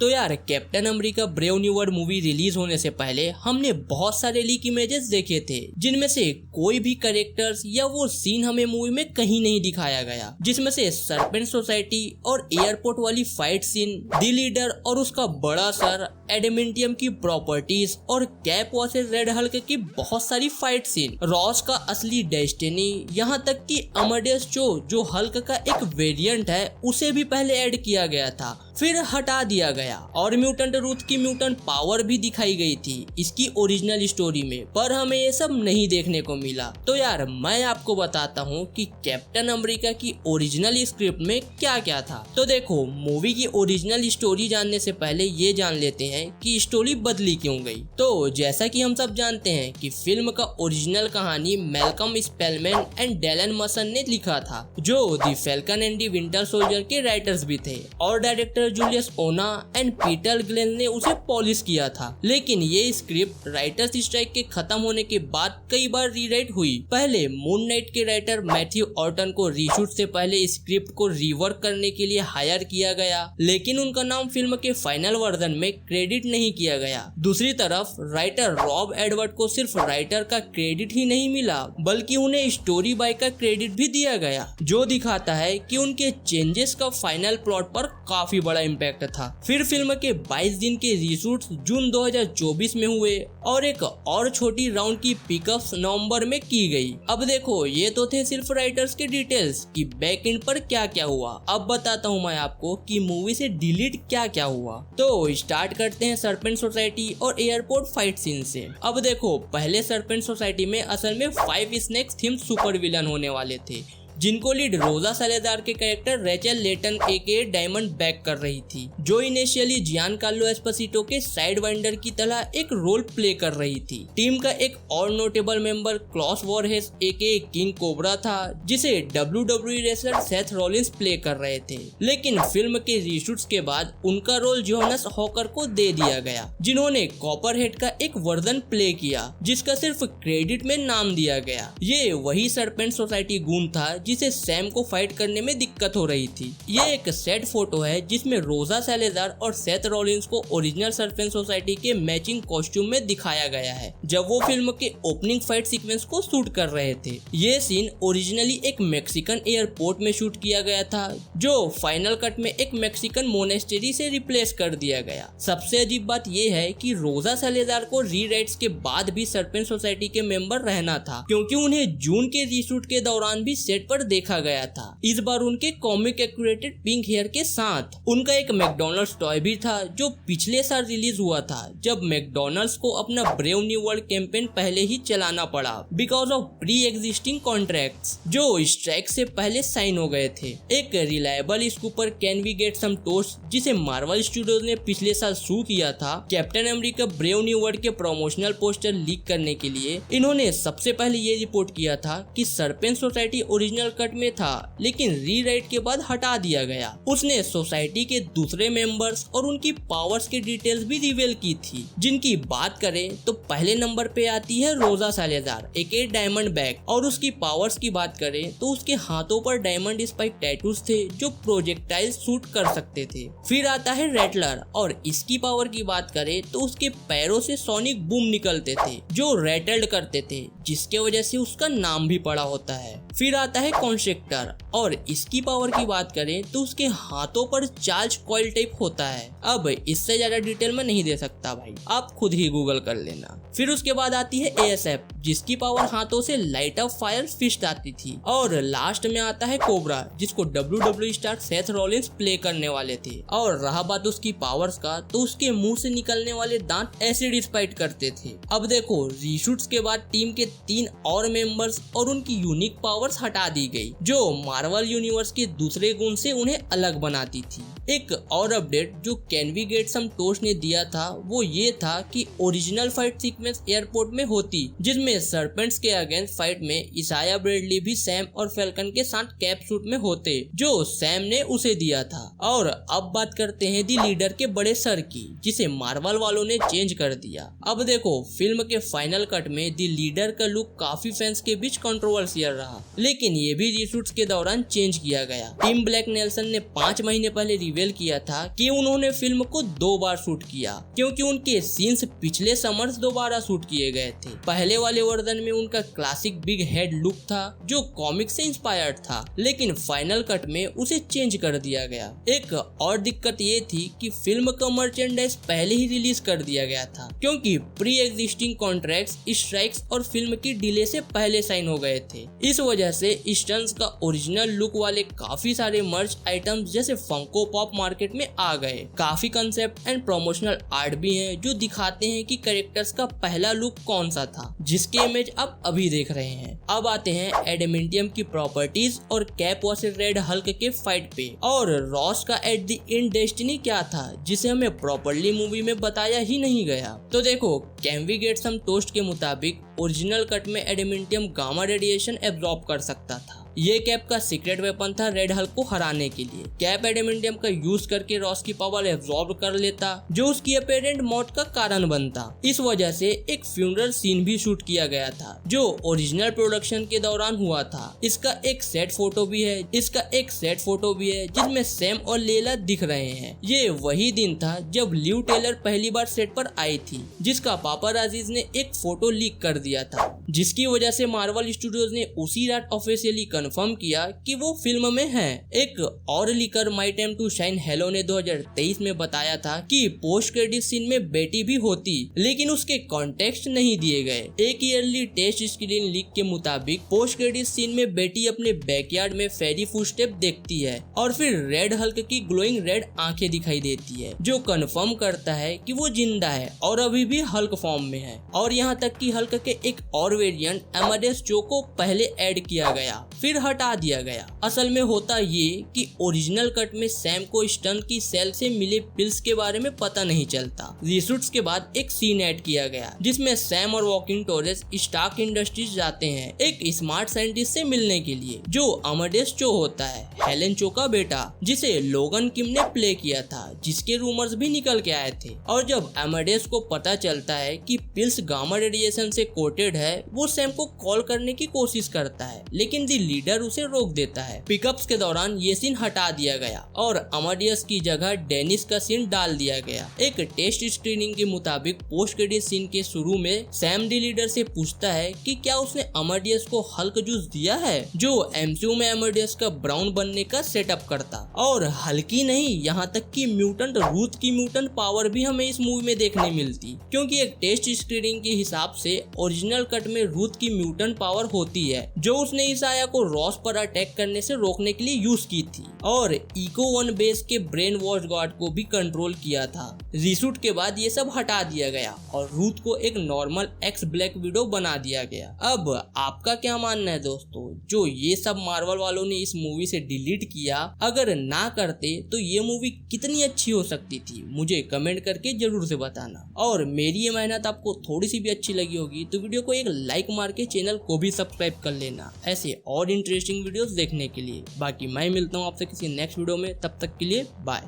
तो यार captain America Brave New world movie release होने से पहले हमने बहुत सारे लीक इमेजेस देखे थे, जिनमें से कोई भी कैरेक्टर्स या वो सीन हमें मूवी में कहीं नहीं दिखाया गया, जिसमें से सरपेंट सोसाइटी और एयरपोर्ट वाली फाइट सीन, दी लीडर और उसका बड़ा सर, एडेमेंटियम की प्रॉपर्टीज और कैप वर्सेस रेड हल्क की बहुत सारी फाइट सीन, रॉस का असली डेस्टिनी, यहाँ तक कि अमरडेस जो हल्क का एक वेरिएंट है उसे भी पहले ऐड किया गया था, फिर हटा दिया गया। और म्यूटेंट रूथ की म्यूटेंट पावर भी दिखाई गई थी इसकी ओरिजिनल स्टोरी में, पर हमें ये सब नहीं देखने को मिला। तो यार मैं आपको बताता हूँ कि कैप्टन अमेरिका की ओरिजिनल स्क्रिप्ट में क्या क्या था। तो देखो, मूवी की ओरिजिनल स्टोरी जानने से पहले ये जान लेते हैं कि स्टोरी बदली क्यों गई। तो जैसा कि हम सब जानते हैं कि फिल्म का ओरिजिनल कहानी मैल्कम स्पेलमैन एंड डेलन मसन ने लिखा था, जो the falcon and the winter soldier के राइटर्स भी थे, और डायरेक्टर जूलियस ओना एंड पीटर ग्लेन ने उसे पॉलिश किया था। लेकिन ये स्क्रिप्ट राइटर्स स्ट्राइक के खत्म होने के बाद कई बार रीराइट हुई। पहले मून नाइट के राइटर मैथ्यू ऑर्टन को रीशूट से पहले स्क्रिप्ट को रीवर्क करने के लिए हायर किया गया, लेकिन उनका नाम फिल्म के फाइनल वर्जन में क्रेडिट नहीं किया गया। दूसरी तरफ राइटर रॉब एडवर्ड को सिर्फ राइटर का क्रेडिट ही नहीं मिला, बल्कि उन्हें स्टोरी बाय का क्रेडिट भी दिया गया, जो दिखाता है कि उनके चेंजेस का फाइनल प्लॉट पर काफी बड़ा इम्पैक्ट था। फिर फिल्म के 22 दिन के रीशूट्स जून 2024 में हुए और एक और छोटी राउंड की पिकअप्स नवंबर में की गई। अब देखो, ये तो थे सिर्फ राइटर्स के डिटेल्स कि बैक एंड पर क्या क्या हुआ। अब बताता हूँ मैं आपको कि मूवी से डिलीट क्या क्या हुआ। तो स्टार्ट करते हैं सरपेंट सोसाइटी और एयरपोर्ट फाइट सीन से। अब देखो, पहले सरपेंट सोसाइटी में असल में 5 स्नेक्स थीम सुपर विलन होने वाले थे, जिनको लीड रोजा सलेदार के कैरेक्टर रेचल लेटन एके डायमंड बैक कर रही थी, जो इनिशियली जियान कार्लो एस्पोसिटो के साइड वाइंडर की तरह एक रोल प्ले कर रही थी। टीम का एक और नोटेबल मेंबर क्लॉस वॉरहेस एके किंग कोबरा था, जिसे WWE wrestler Seth Rollins play कर रहे थे। लेकिन फिल्म के रीशूट्स के बाद उनका रोल जोनास हॉकर को दे दिया गया, जिन्होंने कॉपरहेड का एक वर्जन प्ले किया, जिसका सिर्फ क्रेडिट में नाम दिया गया। ये वही सरपेंट सोसाइटी गून था जिसे सैम को फाइट करने में दिक्कत हो रही थी। ये एक सेट फोटो है जिसमें रोजा सैलेजार और सेथ रॉलिंस को ओरिजिनल सरपेंट सोसाइटी के मैचिंग कॉस्ट्यूम में दिखाया गया है, जब वो फिल्म के ओपनिंग फाइट सीक्वेंस को शूट कर रहे थे। ये सीन ओरिजिनली एक मैक्सिकन एयरपोर्ट में शूट किया गया था, जो फाइनल कट में एक मैक्सिकन मोनेस्टेरी से रिप्लेस कर दिया गया। सबसे अजीब बात यह है कि रोजा सैलेजार को रीराइट्स के बाद भी सरपेंट सोसाइटी के मेंबर रहना था, क्योंकि उन्हें जून के रीशूट के दौरान भी सेट पर देखा गया था, इस बार उनके कॉमिक एक्यूरेटेड पिंक हेयर के साथ। उनका एक मैकडॉनल्ड्स टॉय भी था, जो पिछले साल रिलीज हुआ था, जब मैकडॉनल्ड्स को अपना ब्रेव न्यू वर्ल्ड कैंपेन पहले ही चलाना पड़ा because of pre existing contracts जो स्ट्राइक से पहले साइन हो गए थे। एक reliable scooper can we get some toast, जिसे मार्वल स्टूडियोज ने पिछले साल शू किया था Captain America Brave New World के प्रमोशनल पोस्टर लीक करने के लिए, इन्होंने सबसे पहले ये रिपोर्ट किया था कि सरपेंट सोसाइटी ओरिजिनल कट में था, लेकिन रीराइट के बाद हटा दिया गया। उसने सोसाइटी के दूसरे मेंबर्स और उनकी पावर्स के डिटेल्स भी रिवील की थी, जिनकी बात करें तो पहले नंबर पे आती है रोजा सैलेजार एके डायमंड बैक, और उसकी पावर्स की बात करें तो उसके हाथों पर डायमंड स्पाइक टैटूज थे जो प्रोजेक्टाइल शूट कर सकते थे। फिर आता है रेटलर, और इसकी पावर की बात करें तो उसके पैरों से सोनिक बूम निकलते थे जो रेटल्ड करते थे, जिसके वजह से उसका नाम भी पड़ा होता है। फिर आता है कॉन्स्ट्रक्टर, और इसकी पावर की बात करें तो उसके हाथों पर चार्ज कॉइल टाइप होता है। अब इससे ज्यादा डिटेल में नहीं दे सकता भाई, आप खुद ही गूगल कर लेना। फिर उसके बाद आती है ASF, जिसकी पावर हाथों से लाइट ऑफ फायर फिस्ट आती थी। और लास्ट में आता है कोबरा, जिसको WWE star Seth Rollins play करने वाले थे। और रहा बात उसकी पावर्स का, तो उसके मुंह से निकलने वाले दांत एसिड स्पाइट करते थे। अब देखो, रीशूट्स के बाद टीम के 3 और मेंबर्स और उनकी यूनिक पावर्स हटा दी गई, जो मार्वल यूनिवर्स के दूसरे गुण से उन्हें अलग बनाती थी। एक और अपडेट जो Can we get some Toast ने दिया था, वो ये था कि ओरिजिनल फाइट सीक्वेंस एयरपोर्ट में होती, जिसमें सरपेंट्स के अगेंस्ट फाइट में इसाया ब्रेडली भी सैम और फैल्कन के साथ कैप सूट में होते, जो सैम ने उसे दिया था। और अब बात करते हैं दी लीडर के बड़े सर की, जिसे मार्वल वालों ने चेंज कर दिया। अब देखो, फिल्म के फाइनल कट में दी लीडर का लुक काफी फैंस के बीच कंट्रोवर्शियल रहा, लेकिन ये भी रीशूट्स के दौरान चेंज किया गया। टीम ब्लैक नेल्सन ने 5 महीने पहले रिवील किया था कि उन्होंने फिल्म को 2 बार शूट किया, क्योंकि उनके सीन्स पिछले समर्स दोबारा शूट किए गए थे। पहले वाले वर्जन में उनका क्लासिक बिग हेड लुक था जो कॉमिक से इंस्पायर्ड था, लेकिन फाइनल कट में उसे चेंज कर दिया गया। एक और दिक्कत ये थी कि फिल्म का मर्चेंडाइज पहले ही रिलीज कर दिया गया था, क्योंकि प्री एग्जिस्टिंग कॉन्ट्रैक्ट्स, स्ट्राइक्स और फिल्म की डिले से पहले साइन हो गए थे। इस वजह से स्टंट्स का ओरिजिनल लुक वाले काफी सारे मर्च आइटम्स जैसे फंको पॉप मार्केट में आ गए। काफी कंसेप्ट एंड प्रमोशनल आर्ट भी हैं जो दिखाते हैं कि कैरेक्टर्स का पहला लुक कौन सा था, जिसके इमेज आप अभी देख रहे हैं। अब आते हैं एडेमेंटियम की प्रॉपर्टीज और कैप वर्सेस रेड हल्क के फाइट पे, और रॉस का एट द एंड डेस्टिनी क्या था जिसे हमें प्रॉपर्ली मूवी में बताया ही नहीं गया। तो देखो, Can we get some Toast के मुताबिक ओरिजिनल कट में एडेमेंटियम गामा रेडिएशन एब्जॉर्ब कर सकता था। ये कैप का सीक्रेट वेपन था रेड हल्क को हराने के लिए। कैप एडेमेंटियम का यूज करके रॉस की पावर एब्जॉर्ब कर लेता, जो उसकी अपेरेंट मौत का कारण बनता। इस वजह से एक फ्यूनरल सीन भी शूट किया गया था जो ओरिजिनल प्रोडक्शन के दौरान हुआ था। इसका एक सेट फोटो भी है जिसमें सैम और लेला दिख रहे हैं। ये वही दिन था जब लिव टेलर पहली बार सेट पर आई थी, जिसका पापाराजीज ने एक फोटो लीक कर दिया था, जिसकी वजह से मार्वल स्टूडियोज ने उसी रात ऑफिशियली कंफर्म किया कि वो फिल्म में है। एक और leaker My Time To Shine Hello ने 2023 में बताया था कि पोस्ट क्रेडिट सीन में बेटी भी होती, लेकिन उसके कॉन्टेक्स्ट नहीं दिए गए। एक ईयरली टेस्ट स्क्रीन लीक के मुताबिक पोस्ट क्रेडिट सीन में बेटी अपने बैकयार्ड में फेरी फुटस्टेप देखती है और फिर रेड हल्क की ग्लोइंग रेड आंखें दिखाई देती है, जो कंफर्म करता है कि वो जिंदा है और अभी भी हल्क फॉर्म में है। और यहाँ तक कि हल्क के एक और वेरिएंट अमाडेस जो को पहले ऐड किया गया फिर हटा दिया गया। असल में होता ये कि ओरिजिनल कट में सैम को स्टन की सेल से मिले पिल्स के बारे में पता नहीं चलता। रीशूट्स के बाद एक सीन ऐड किया गया जिसमें सैम और वॉकिंग टोरेस स्टार्क इंडस्ट्रीज जाते हैं एक स्मार्ट साइंटिस्ट से मिलने के लिए, जो अमाडेस चो होता है, हेलेन चो का बेटा, जिसे लोगन किम ने प्ले किया था, जिसके रूमर्स भी निकल के आए थे। और जब अमाडेस को पता चलता है कि पिल्स गामा रेडिएशन से कोटेड है, वो सैम को कॉल करने की कोशिश करता है, लेकिन दी लीडर उसे रोक देता है। पिकअप्स के दौरान ये सीन हटा दिया गया और अमाडियस की जगह डेनिस का सीन डाल दिया गया। एक टेस्ट स्क्रीनिंग के मुताबिक पोस्ट क्रेडिट सीन के शुरू में सैम दी लीडर से पूछता है कि क्या उसने अमाडियस को हल्क जूस दिया है, जो एमसीयू में अमाडियस का ब्राउन बनने का सेटअप करता। और हल्की नहीं, यहाँ तक कि म्यूटेंट रूथ की म्यूटेंट पावर भी हमें इस मूवी में देखने मिलती, क्योंकि एक टेस्ट स्क्रीनिंग के हिसाब से ओरिजिनल कट में रूथ की म्यूटेंट पावर होती है जो उसने ईसाया को रॉस पर अटैक करने से रोकने के लिए यूज की थी, और इको वन बेस के ब्रेन वॉश गार्ड को भी कंट्रोल किया था। रीशूट के बाद ये सब हटा दिया गया और रूथ को एक नॉर्मल एक्स ब्लैक विडो बना दिया गया। अब आपका क्या मानना है दोस्तों, जो ये सब मार्वल वालों ने इस मूवी से डिलीट किया, अगर ना करते तो ये मूवी कितनी अच्छी हो सकती थी? मुझे कमेंट करके जरूर से बताना। और मेरी ये मेहनत आपको थोड़ी सी भी अच्छी लगी होगी तो वीडियो को एक लाइक मार के चैनल को भी सब्सक्राइब कर लेना ऐसे और इंटरेस्टिंग वीडियोस देखने के लिए। बाकी मैं मिलता हूँ आपसे किसी नेक्स्ट वीडियो में, तब तक के लिए बाय।